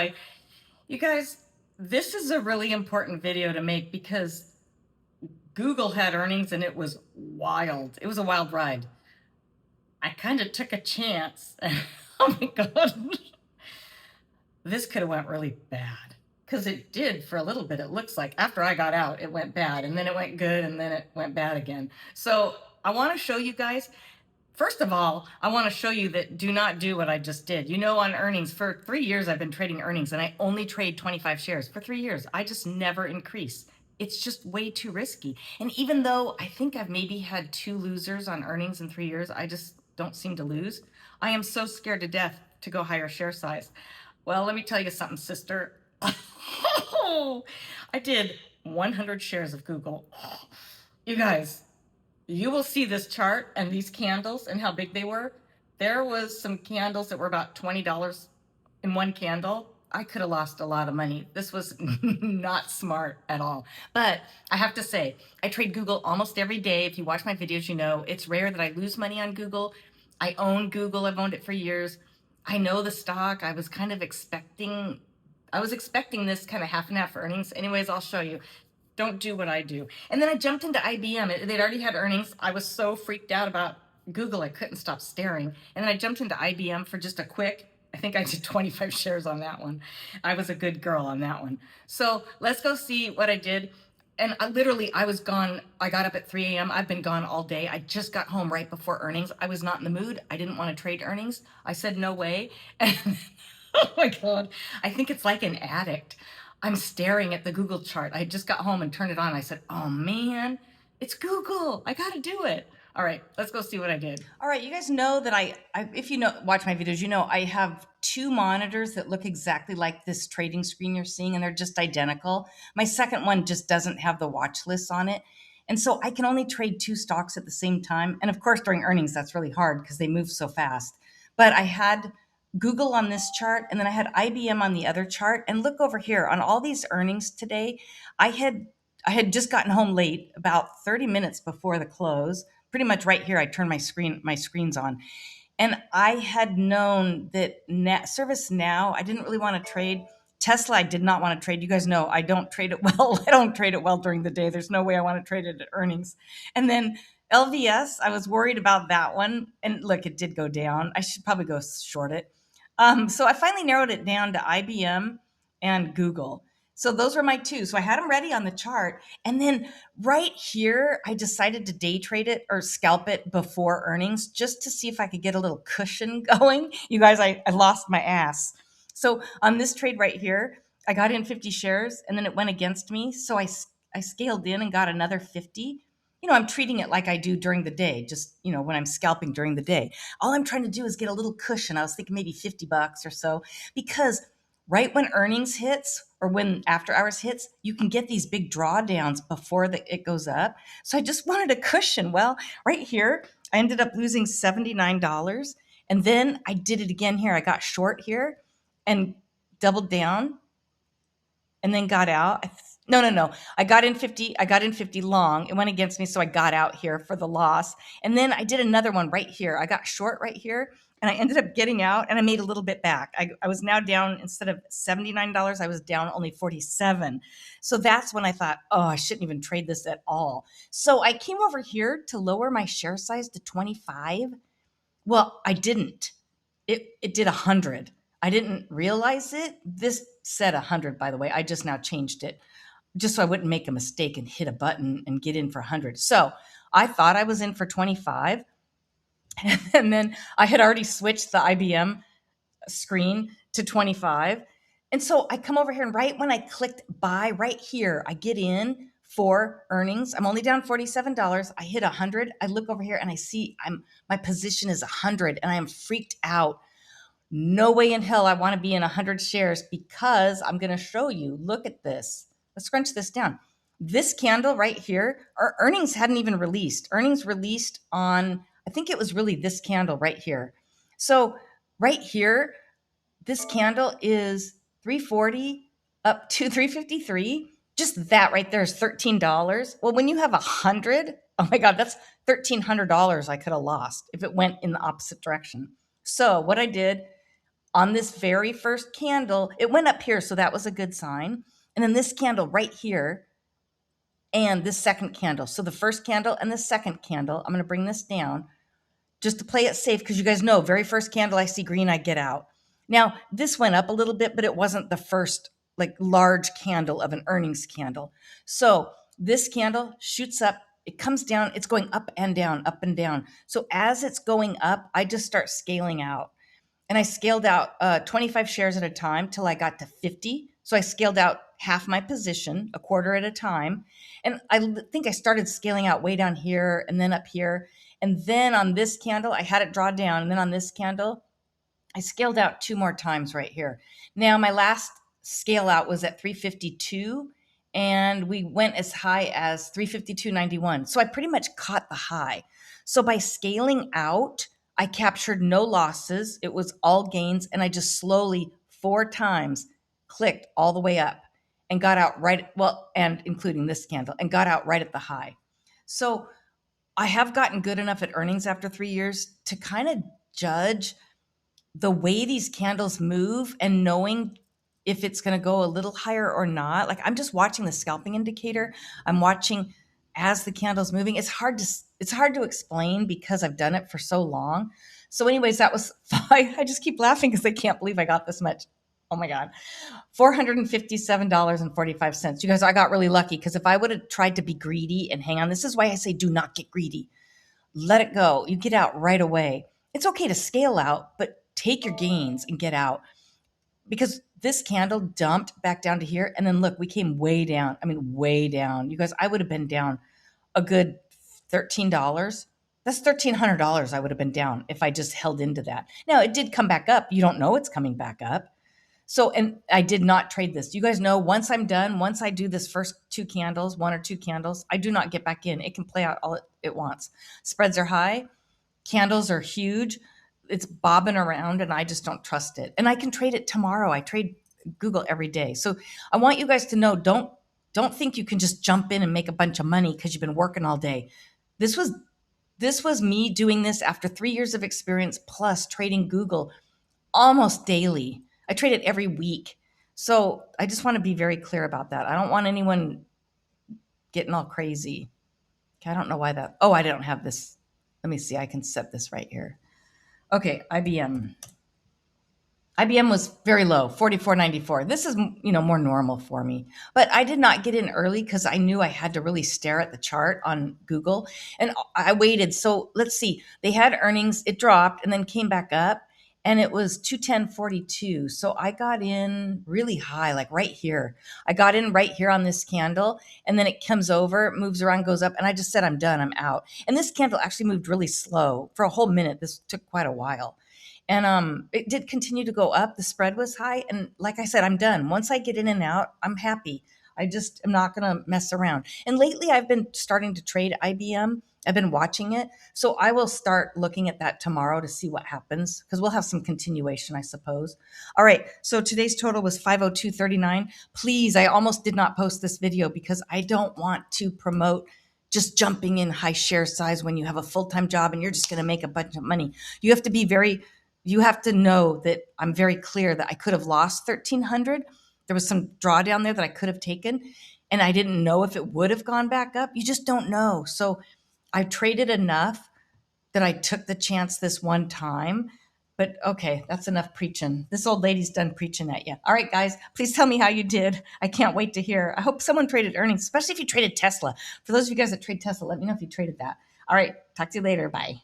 Anyway, you guys, this is a really important video to make because Google had earnings and it was wild. It was a wild ride. I kind of took a chance. Oh my God. This could have went really bad because it did for a little bit. It looks like after I got out, it went bad and then it went good and then it went bad again. So I want to show you guys. First of all, I want to show you that do not do what I just did. You know, on earnings, for 3 years, I've been trading earnings and I only trade 25 shares for 3 years. I just never increase. It's just way too risky. And even though I think I've maybe had 2 losers on earnings in 3 years, I just don't seem to lose. I am so scared to death to go higher share size. Well, let me tell you something, sister. I did 100 shares of Google. You guys, you will see this chart and these candles and how big they were. There was some candles that were about $20 in one candle. I could have lost a lot of money. This was not smart at all. But I have to say, I trade Google almost every day. If you watch my videos, you know it's rare that I lose money on Google. I own Google. I've owned it for years. I know the stock. I was expecting this kind of half and half earnings. Anyways, I'll show you. Don't do what I do. And then I jumped into IBM. They'd already had earnings. I was so freaked out about Google, I couldn't stop staring. And then I jumped into IBM for just a quick, I think I did 25 shares on that one. I was a good girl on that one. So let's go see what I did. And I was gone. I got up at 3 a.m. I've been gone all day. I just got home right before earnings. I was not in the mood. I didn't want to trade earnings. I said, no way. And oh my God, I think it's like an addict. I'm staring at the Google chart. I just got home and turned it on. I said, oh man, it's Google. I got to do it. All right, let's go see what I did. All right, you guys know that if you watch my videos, you know I have 2 monitors that look exactly like this trading screen you're seeing, and they're just identical. My second one just doesn't have the watch list on it. And so I can only trade 2 stocks at the same time. And of course, during earnings, that's really hard because they move so fast. But I had Google on this chart, and then I had IBM on the other chart. And look over here on all these earnings today, I had just gotten home late, about 30 minutes before the close. Pretty much right here, I turned my screens on. And I had known that ServiceNow, I didn't really want to trade. Tesla, I did not want to trade. You guys know I don't trade it well. I don't trade it well during the day. There's no way I want to trade it at earnings. And then LVS, I was worried about that one. And look, it did go down. I should probably go short it. So I finally narrowed it down to IBM and Google. So those were my 2. So I had them ready on the chart. And then right here, I decided to day trade it or scalp it before earnings just to see if I could get a little cushion going. You guys, I lost my ass. So on this trade right here, I got in 50 shares and then it went against me. So I scaled in and got another 50. You know, I'm treating it like I do during the day, just, you know, when I'm scalping during the day. All I'm trying to do is get a little cushion. I was thinking maybe $50 or so, because right when earnings hits or when after hours hits, you can get these big drawdowns before it goes up. So I just wanted a cushion. Well, right here, I ended up losing $79. And then I did it again here. I got short here and doubled down and then got out. No. I got in 50 long. It went against me, so I got out here for the loss. And then I did another one right here. I got short right here, and I ended up getting out, and I made a little bit back. I was now down, instead of $79, I was down only $47. So that's when I thought, oh, I shouldn't even trade this at all. So I came over here to lower my share size to 25. Well, I didn't. It did 100. I didn't realize it. This said 100, by the way. I just now changed it just so I wouldn't make a mistake and hit a button and get in for 100. So I thought I was in for 25. And then I had already switched the IBM screen to 25. And so I come over here, and right when I clicked buy right here, I get in for earnings. I'm only down $47. I hit 100. I look over here and I see my position is 100 and I am freaked out. No way in hell I want to be in 100 shares, because I'm going to show you. Look at this. Let's scrunch this down. This candle right here, our earnings hadn't even released. Earnings released on, I think it was really this candle right here. So right here, this candle is 340 up to 353. Just that right there is $13. Well, when you have 100, oh my God, that's $1,300 I could have lost if it went in the opposite direction. So what I did, on this very first candle, it went up here, so that was a good sign. And then this candle right here and this second candle. So the first candle and the second candle, I'm going to bring this down just to play it safe because you guys know, very first candle I see green, I get out. Now, this went up a little bit, but it wasn't the first like large candle of an earnings candle. So this candle shoots up, it comes down, it's going up and down, up and down. So as it's going up, I just start scaling out. And I scaled out 25 shares at a time till I got to 50. So I scaled out half my position, a quarter at a time. And I think I started scaling out way down here and then up here. And then on this candle, I had it draw down. And then on this candle, I scaled out 2 more times right here. Now, my last scale out was at 352, and we went as high as 352.91. So I pretty much caught the high. So by scaling out, I captured no losses. It was all gains. And I just slowly 4 times clicked all the way up and got out right, well, and including this candle, and got out right at the high. So I have gotten good enough at earnings after 3 years to kind of judge the way these candles move and knowing if it's going to go a little higher or not. Like, I'm just watching the scalping indicator. I'm watching as the candle's moving. It's hard to explain because I've done it for so long. So anyways, that was, I just keep laughing because I can't believe I got this much. Oh my God. $457.45. You guys, I got really lucky because if I would have tried to be greedy and hang on, this is why I say do not get greedy. Let it go. You get out right away. It's okay to scale out, but take your gains and get out, because this candle dumped back down to here. And then look, we came way down. I mean, way down. You guys, I would have been down a good $13. That's $1,300 I would have been down if I just held into that. Now, it did come back up. You don't know it's coming back up. So, and I did not trade this. You guys know, once I'm done, once I do this first 2 candles, 1 or 2 candles, I do not get back in. It can play out all it wants. Spreads are high. Candles are huge. It's bobbing around and I just don't trust it. And I can trade it tomorrow. I trade Google every day. So I want you guys to know, don't think you can just jump in and make a bunch of money because you've been working all day. This was me doing this after 3 years of experience plus trading Google almost daily. I trade it every week. So I just want to be very clear about that. I don't want anyone getting all crazy. Okay, I don't know why that. Oh, I don't have this. Let me see. I can set this right here. Okay, IBM. IBM was very low, 44.94. This is, more normal for me. But I did not get in early because I knew I had to really stare at the chart on Google. And I waited. So let's see. They had earnings. It dropped and then came back up. And it was 210.42. So I got in really high, like right here. I got in right here on this candle. And then it comes over, moves around, goes up. And I just said, I'm done. I'm out. And this candle actually moved really slow for a whole minute. This took quite a while. And it did continue to go up. The spread was high. And like I said, I'm done. Once I get in and out, I'm happy. I just am not going to mess around. And lately I've been starting to trade IBM. I've been watching it. So I will start looking at that tomorrow to see what happens, because we'll have some continuation, I suppose. All right. So today's total was 502.39. Please, I almost did not post this video because I don't want to promote just jumping in high share size when you have a full-time job and you're just going to make a bunch of money. You have to know that I'm very clear that I could have lost 1,300. There was some drawdown there that I could have taken, and I didn't know if it would have gone back up. You just don't know. So I traded enough that I took the chance this one time. But okay, that's enough preaching. This old lady's done preaching at you. All right, guys, please tell me how you did. I can't wait to hear. I hope someone traded earnings, especially if you traded Tesla. For those of you guys that trade Tesla, let me know if you traded that. All right, talk to you later. Bye.